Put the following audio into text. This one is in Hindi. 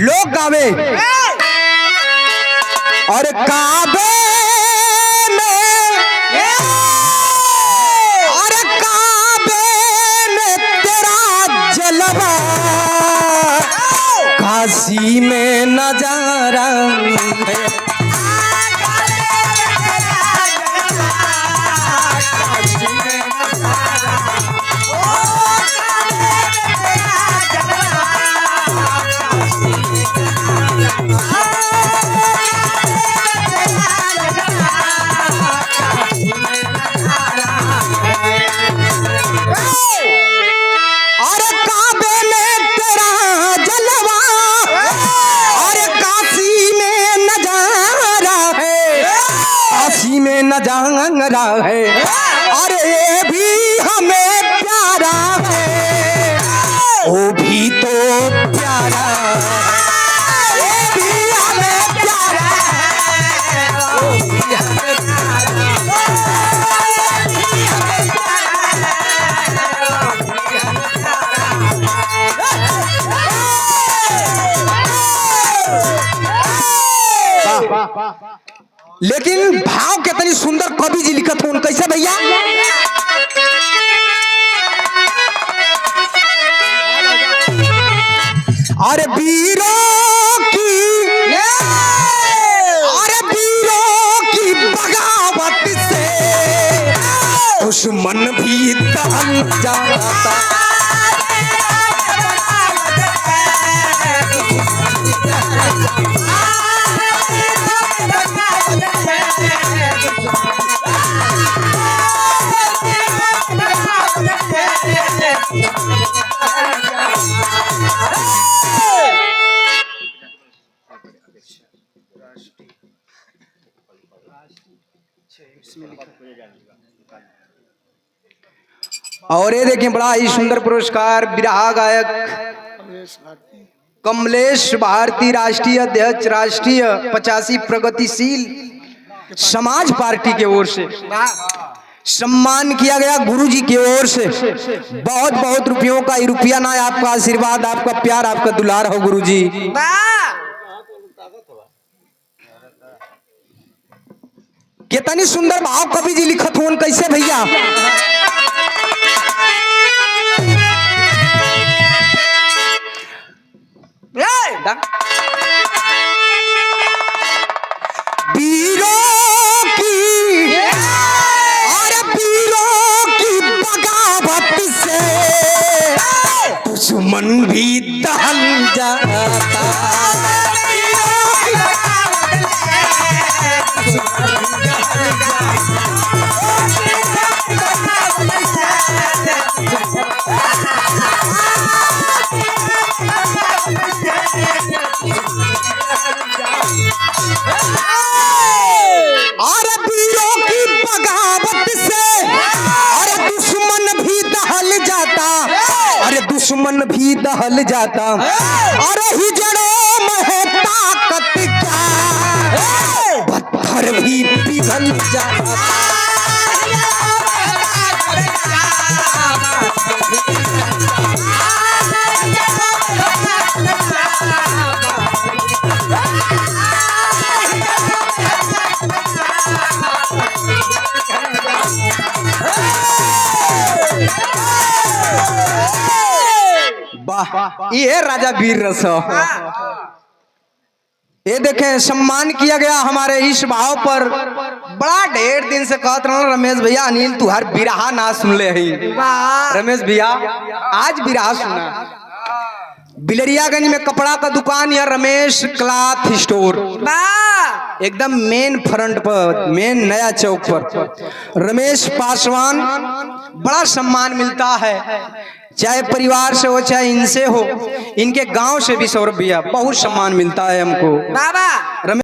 लोग गावे और काबे में और काबे में तेरा जलवा, काशी में नजारा नजारा है, अरे ये भी हमें प्यारा है, वो भी तो प्यारा है, ये भी हमें प्यारा है, वो भी हमें प्यारा। लेकिन भाव कितनी सुंदर कवि जी लिखत हो, कैसे भैया? अरे वीरों की बगावत से दुश्मन भी दहल जाता, और ये देखें बड़ा ही सुंदर पुरस्कार बिरहा गायक कमलेश भारती, राष्ट्रीय अध्यक्ष, राष्ट्रीय 85 प्रगतिशील समाज पार्टी के ओर से सम्मान किया गया, गुरु जी की ओर से बहुत बहुत रुपयों का, रुपया ना, आपका आशीर्वाद, आपका प्यार, आपका दुलार हो गुरु जी। कितनी सुंदर भाव कवि जी लिखत हो, कैसे भैया? दुश्मन भी दहल जाता, अरे वीरों की बगावत से अरे दुश्मन भी दहल जाता, अरे दुश्मन भी दहल जाता, अरे हिजड़ों में है ताकत क्या, पत्थर भी पिघल जाता। ये राजा वीर रस, ये देखें सम्मान किया गया हमारे इस भाव पर। बड़ा ढेर दिन से कहते रहो रमेश भैया, अनिल तू हर बिरहा ना सुन ले ही। रमेश भैया आज बिरहा सुना। बिलरियागंज में कपड़ा का दुकान या रमेश क्लॉथ स्टोर, एकदम मेन फ्रंट पर, मेन नया चौक पर रमेश पासवान, बड़ा सम्मान मिलता है, चाहे परिवार से हो चाहे इनसे हो, इनके गांव से भी सौरभ भैया बहुत सम्मान मिलता है हमको। बाबा